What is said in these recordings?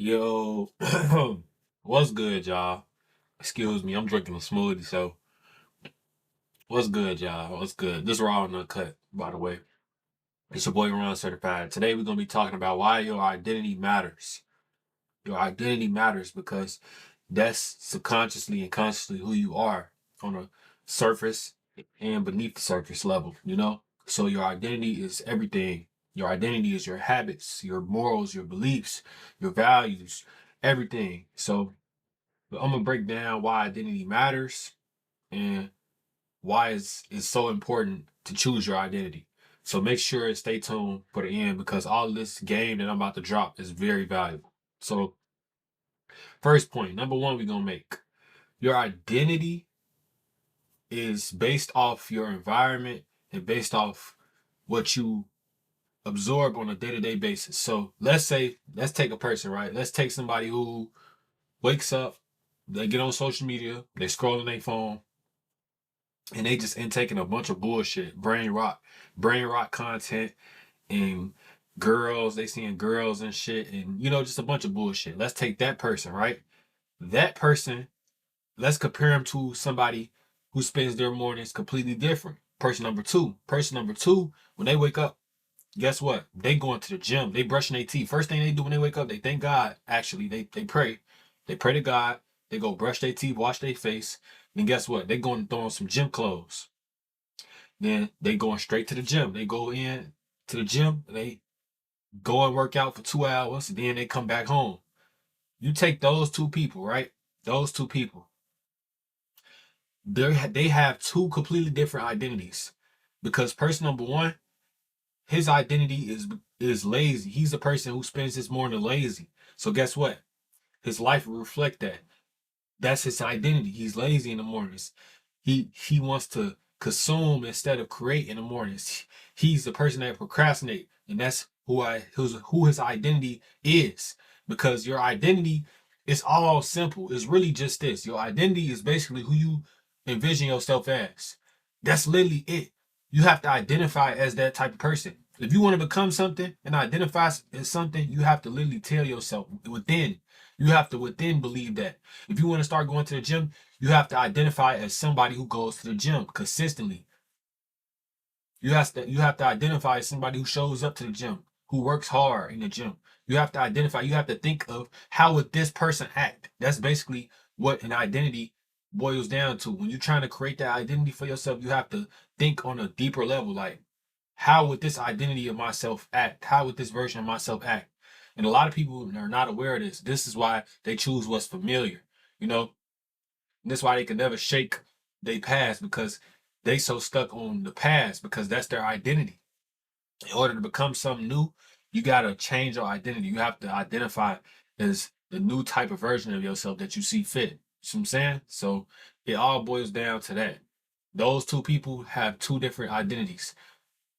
Yo, what's good, y'all? Excuse me, I'm drinking a smoothie, so what's good, y'all? What's good? This raw and uncut, by the way. It's your boy Ron Certified. Today we're gonna be talking about why your identity matters. Your identity matters because that's subconsciously and consciously who you are on a surface and beneath the surface level, you know? So your identity is everything. Your identity is your habits, your morals, your beliefs, your values, everything. So but I'm gonna break down why identity matters and why it's so important to choose your identity. So make sure and stay tuned for the end because all this game that I'm about to drop is very valuable. So first point, number one, we're gonna make your identity is based off your environment and based off what you absorb on a day-to-day basis. So let's take a person, right? Let's take somebody who wakes up, they get on social media, they scroll on their phone, and they just intaking a bunch of bullshit, brain rot content, and girls. They seeing girls and shit, and just a bunch of bullshit. Let's take that person, right? That person, let's compare him to somebody who spends their mornings completely different. Person number two, when they wake up, guess what? They going to the gym. They brushing their teeth. First thing they do when they wake up, they thank God. Actually, they pray. They pray to God. They go brush their teeth, wash their face. Then guess what? They going to throw on some gym clothes. Then they going straight to the gym. They go in to the gym, they go and work out for 2 hours, then they come back home. You take those two people, right? Those two people, they have two completely different identities. Because person number one, his identity is lazy. He's a person who spends his morning lazy. So guess what? His life will reflect that. That's his identity. He's lazy in the mornings. He wants to consume instead of create in the mornings. He's the person that procrastinate, and that's who his identity is. Because your identity is all simple. It's really just this. Your identity is basically who you envision yourself as. That's literally it. You have to identify as that type of person. If you want to become something and identify as something, you have to literally tell yourself within. You have to within believe that. If you want to start going to the gym, you have to identify as somebody who goes to the gym consistently. You have to identify as somebody who shows up to the gym, who works hard in the gym. You have to think of how would this person act. That's basically what an identity boils down to. When you're trying to create that identity for yourself, you have to think on a deeper level, like how would this identity of myself act? How would this version of myself act? And a lot of people are not aware of this. This is why they choose what's familiar. You know, and that's why they can never shake their past because they so stuck on the past because that's their identity. In order to become something new, you gotta change your identity. You have to identify as the new type of version of yourself that you see fit. You see what I'm saying? So it all boils down to that. Those two people have two different identities.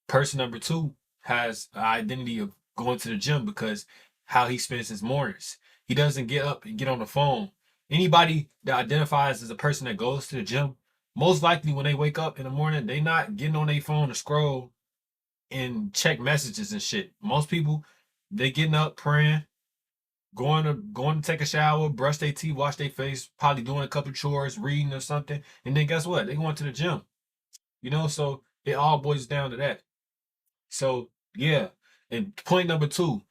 Person number two has an identity of going to the gym because how he spends his mornings. He doesn't get up and get on the phone. Anybody that identifies as a person that goes to the gym, most likely when they wake up in the morning, they not getting on their phone to scroll and check messages and shit. Most people, they getting up, praying, going to take a shower, brush their teeth, wash their face, probably doing a couple chores, reading or something, and then guess what? They going to the gym. So it all boils down to that. So yeah, and point number two,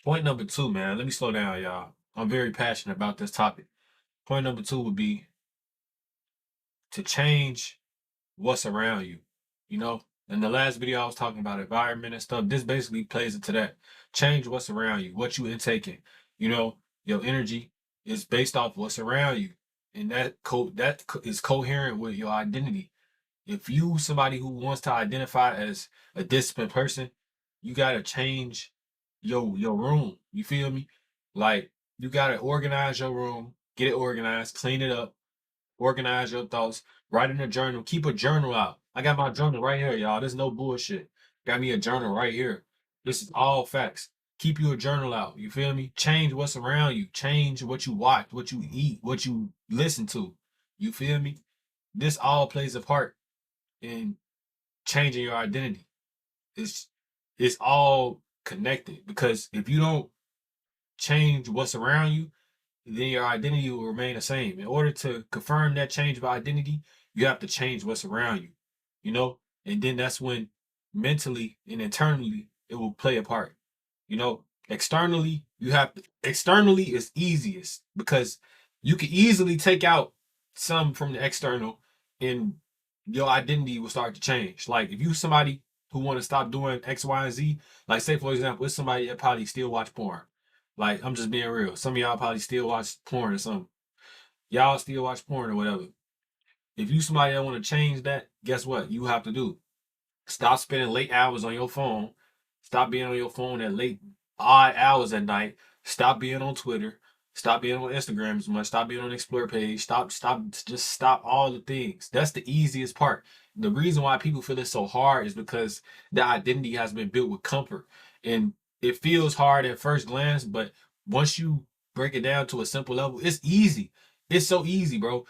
man. Let me slow down, y'all. I'm very passionate about this topic. Point number two would be to change what's around you. You know, in the last video I was talking about environment and stuff. This basically plays into that. Change what's around you, what you intaking. You know, your energy is based off what's around you, and that is coherent with your identity. If you somebody who wants to identify as a disciplined person, you gotta change your room. You feel me? Like you gotta organize your room, get it organized, clean it up, organize your thoughts, write in a journal, keep a journal out. I got my journal right here, y'all. There's no bullshit. Got me a journal right here. This is all facts. Keep you a journal out. You feel me? Change what's around you. Change what you watch, what you eat, what you listen to. You feel me? This all plays a part in changing your identity. It's it's all connected because if you don't change what's around you, then your identity will remain the same. In order to confirm that change of identity, you have to change what's around you, you know? And then that's when mentally and internally it will play a part. You know, externally, externally is easiest because you can easily take out some from the external and your identity will start to change. Like if you somebody who want to stop doing X, Y, and Z, like say for example, it's somebody that probably still watch porn. Like, I'm just being real. Some of y'all probably still watch porn or something. Y'all still watch porn or whatever. If you somebody that want to change that, guess what? You have to do. Stop spending late hours on your phone. Stop being on your phone at late, odd hours at night. Stop being on Twitter. Stop being on Instagram as much. Stop being on the Explore page. Just stop all the things. That's the easiest part. The reason why people feel it's so hard is because the identity has been built with comfort. And it feels hard at first glance, but once you break it down to a simple level, it's easy. It's so easy, bro.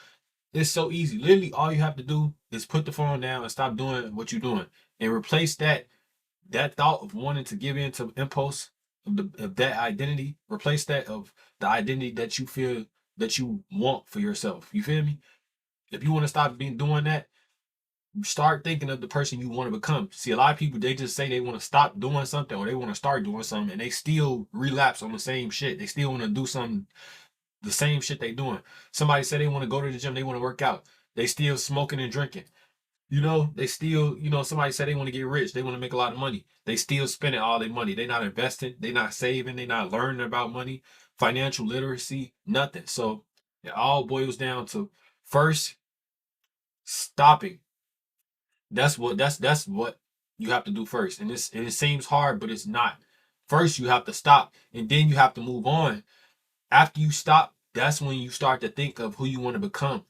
It's so easy. Literally, all you have to do is put the phone down and stop doing what you're doing, and replace that thought of wanting to give in to impulse of that identity. Replace that of the identity that you feel that you want for yourself. You feel me? If you want to stop being doing that, start thinking of the person you want to become. See, a lot of people they just say they want to stop doing something or they want to start doing something, and they still relapse on the same shit. They still want to do something the same shit they doing. Somebody said they want to go to the gym, they want to work out. They still smoking and drinking. You know, they still, somebody said they want to get rich, they want to make a lot of money. They still spending all their money. They not investing, they not saving, they not learning about money, financial literacy, nothing. So it all boils down to first stopping. That's what you have to do first. And it seems hard, but it's not. First you have to stop and then you have to move on. After you stop, that's when you start to think of who you want to become.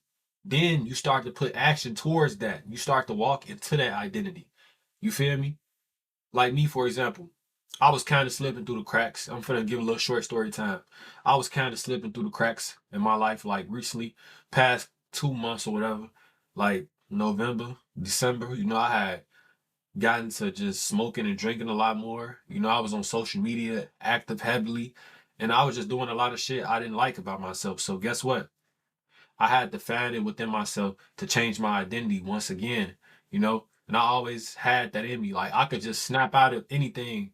Then you start to put action towards that. You start to walk into that identity. You feel me? Like me, for example, I was kind of slipping through the cracks. I'm finna give a little short story time. I was kind of slipping through the cracks in my life, like recently, past 2 months or whatever, like November, December. I had gotten to just smoking and drinking a lot more. I was on social media, active heavily, and I was just doing a lot of shit I didn't like about myself. So guess what? I had to find it within myself to change my identity once again, and I always had that in me. Like I could just snap out of anything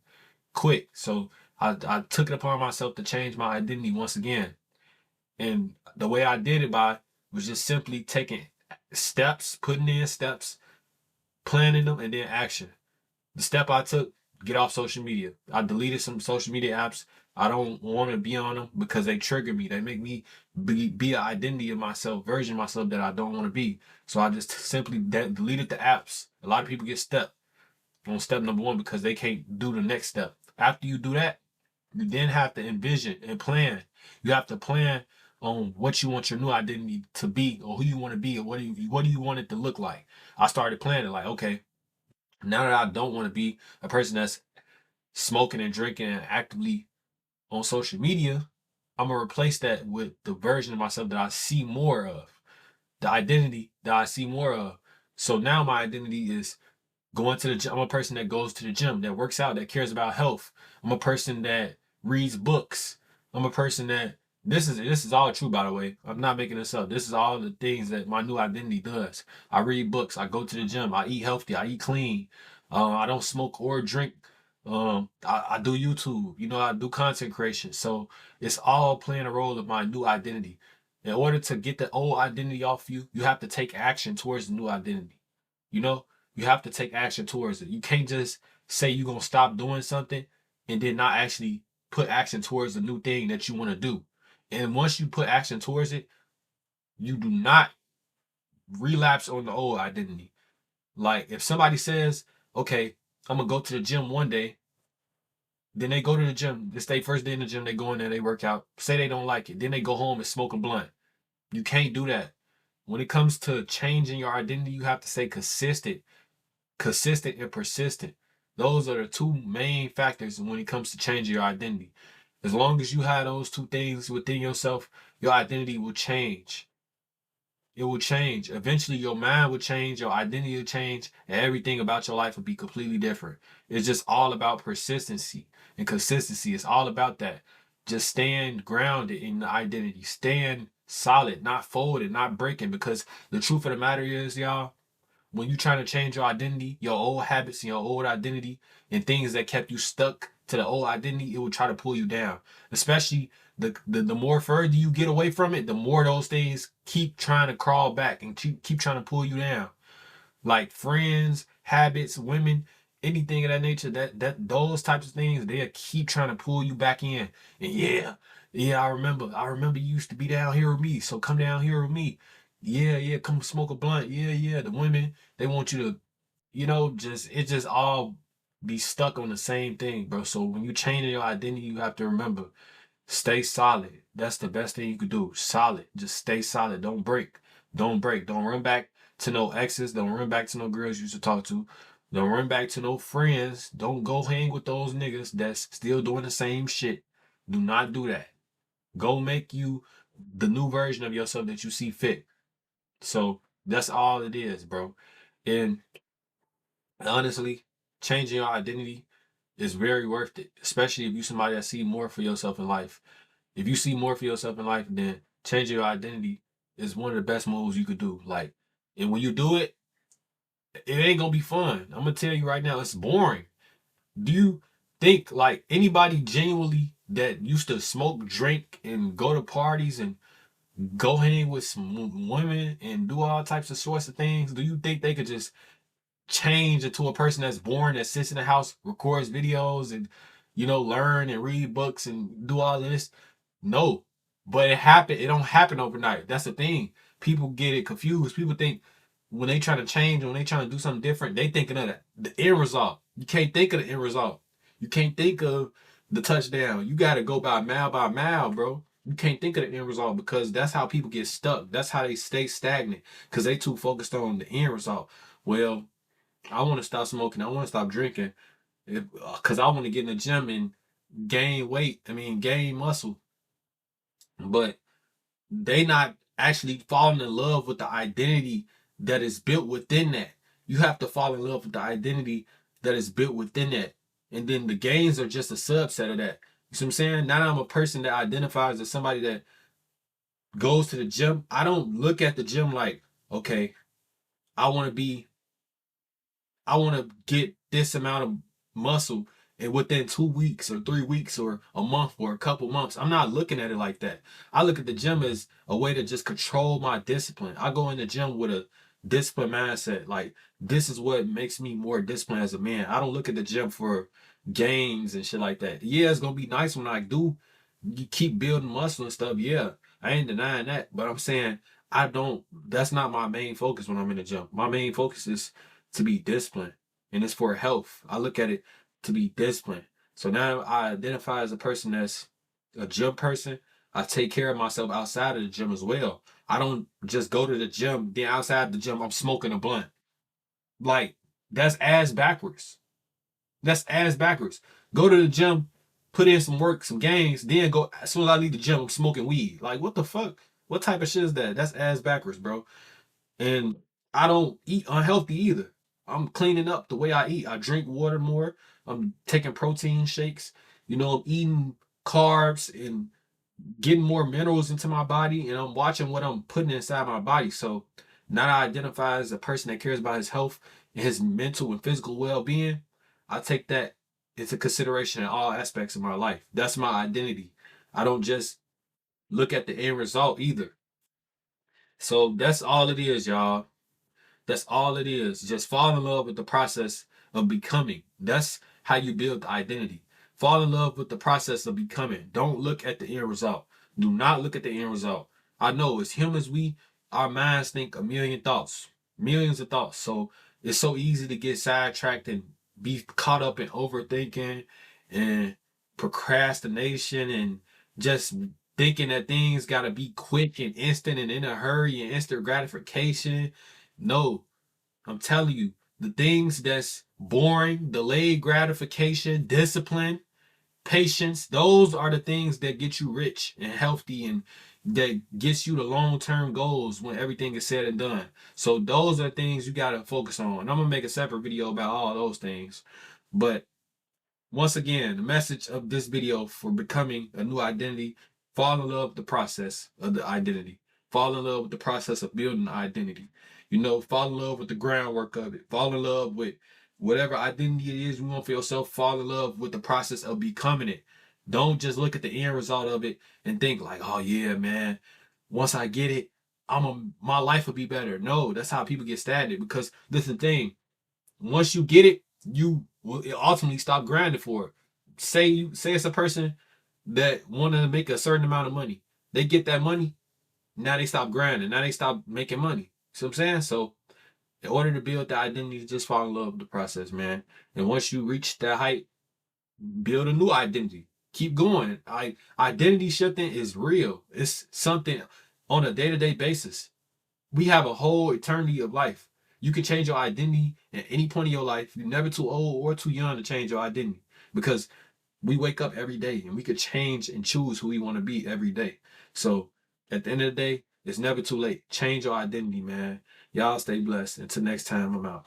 quick. So I took it upon myself to change my identity once again. And the way I did it by was just simply taking steps, putting in steps, planning them, and then action. The step I took, get off social media. I deleted some social media apps. I don't want to be on them because they trigger me. They make me be an identity of myself, version of myself that I don't want to be. So I just simply deleted the apps. A lot of people get stuck on step number one because they can't do the next step. After you do that, you then have to envision and plan. You have to plan on what you want your new identity to be or who you want to be or what do you want it to look like. I started planning like, okay, now that I don't want to be a person that's smoking and drinking and actively on social media, I'm gonna replace that with the version of myself that I see more of, the identity that I see more of. So now my identity is going to the gym. I'm a person that goes to the gym, that works out, that cares about health. I'm a person that reads books. I'm a person that this is all true, by the way. I'm not making this up. This is all the things that my new identity does. I read books. I go to the gym. I eat healthy. I eat clean. I don't smoke or drink. I do YouTube. I do content creation. So it's all playing a role of my new identity. In order to get the old identity off you, you have to take action towards the new identity. You know, you have to take action towards it. You can't just say you're gonna stop doing something and then not actually put action towards the new thing that you want to do. And once you put action towards it, you do not relapse on the old identity. Like if somebody says, okay, I'm gonna go to the gym one day, then they go to the gym. It's their first day in the gym, they go in there, they work out, say they don't like it, then they go home and smoke a blunt. You can't do that. When it comes to changing your identity, you have to stay consistent and persistent. Those are the two main factors when it comes to changing your identity. As long as you have those two things within yourself, your identity will change. It will change. Eventually, your mind will change, your identity will change, and everything about your life will be completely different. It's just all about persistency and consistency. It's all about that. Just stand grounded in the identity. Stand solid, not folded, not breaking. Because the truth of the matter is, y'all, when you trying to change your identity, your old habits and your old identity, and things that kept you stuck to the old identity, it will try to pull you down. Especially the more further you get away from it, the more those things keep trying to crawl back and keep trying to pull you down. Like friends, habits, women, anything of that nature, that those types of things, they'll keep trying to pull you back in. And yeah, I remember you used to be down here with me, so come down here with me. Yeah, come smoke a blunt. Yeah. The women, they want you to, just all be stuck on the same thing, bro. So when you change your identity, you have to remember, stay solid. That's the best thing you could do. Solid. Just stay solid. Don't break. Don't break. Don't run back to no exes. Don't run back to no girls you used to talk to. Don't run back to no friends. Don't go hang with those niggas that's still doing the same shit. Do not do that. Go make you the new version of yourself that you see fit. So that's all it is, bro. And honestly, changing your identity is very worth it, especially if you somebody that see more for yourself in life. If you see more for yourself in life, then changing your identity is one of the best moves you could do. Like, and when you do it, it ain't gonna be fun. I'm gonna tell you right now, it's boring. Do you think like anybody genuinely that used to smoke, drink, and go to parties and go hang with some women and do all types of sorts of things? Do you think they could just change into a person that's boring, that sits in the house, records videos, and learn and read books and do all this? No, but it happened. It don't happen overnight. That's the thing. People get it confused. People think when they trying to change, when they trying to do something different, they thinking of the end result. You can't think of the end result. You can't think of the touchdown. You got to go by mile, bro. You can't think of the end result because that's how people get stuck. That's how they stay stagnant because they too focused on the end result. Well, I want to stop smoking. I want to stop drinking because I want to get in the gym and gain weight. I mean, gain muscle. But they not actually falling in love with the identity that is built within that. You have to fall in love with the identity that is built within that. And then the gains are just a subset of that. You see what I'm saying? Now I'm a person that identifies as somebody that goes to the gym. I don't look at the gym like, okay, I want to be I want to get this amount of muscle and within 2 weeks or 3 weeks or a month or a couple months. I'm not looking at it like that. I look at the gym as a way to just control my discipline. I go in the gym with a disciplined mindset. Like, this is what makes me more disciplined as a man. I don't look at the gym for gains and shit like that. Yeah, it's gonna be nice when I do you keep building muscle and stuff. Yeah, I ain't denying that. But I'm saying I don't that's not my main focus when I'm in the gym. My main focus is to be disciplined, and it's for health. I look at it to be disciplined. So now I identify as a person that's a gym person. I take care of myself outside of the gym as well. I don't just go to the gym, then outside the gym, I'm smoking a blunt. Like, that's ass backwards. That's ass backwards. Go to the gym, put in some work, some gains, then go, as soon as I leave the gym, I'm smoking weed. Like, what the fuck? What type of shit is that? That's ass backwards, bro. And I don't eat unhealthy either. I'm cleaning up the way I eat. I drink water more. I'm taking protein shakes. I'm eating carbs and getting more minerals into my body, and I'm watching what I'm putting inside my body. So now I identify as a person that cares about his health and his mental and physical well-being. I take that into consideration in all aspects of my life. That's my identity. I don't just look at the end result either. So that's all it is, y'all. That's all it is. Just fall in love with the process of becoming. That's how you build the identity. Fall in love with the process of becoming. Don't look at the end result. Do not look at the end result. I know as humans, our minds think a million thoughts, millions of thoughts. So it's so easy to get sidetracked and be caught up in overthinking and procrastination and just thinking that things gotta be quick and instant and in a hurry and instant gratification. No, I'm telling you, the things that's boring, delayed gratification, discipline, patience, those are the things that get you rich and healthy and that gets you the long-term goals when everything is said and done. So those are things you gotta focus on. And I'm gonna make a separate video about all those things. But once again, the message of this video for becoming a new identity: fall in love with the process of the identity. Fall in love with the process of building the identity. You know, fall in love with the groundwork of it. Fall in love with whatever identity it is you want for yourself. Fall in love with the process of becoming it. Don't just look at the end result of it and think like, oh yeah, man, once I get it, my life will be better. No, that's how people get stagnant, because this is the thing. Once you get it, you will ultimately stop grinding for it. Say it's a person that wanted to make a certain amount of money. They get that money, now they stop grinding. Now they stop making money. See what I'm saying? So in order to build the identity, just fall in love with the process, man. And once you reach that height, build a new identity. Keep going. Identity shifting is real. It's something on a day-to-day basis. We have a whole eternity of life. You can change your identity at any point in your life. You're never too old or too young to change your identity, because we wake up every day and we could change and choose who we want to be every day. So at the end of the day, it's never too late. Change your identity, man. Y'all stay blessed. Until next time, I'm out.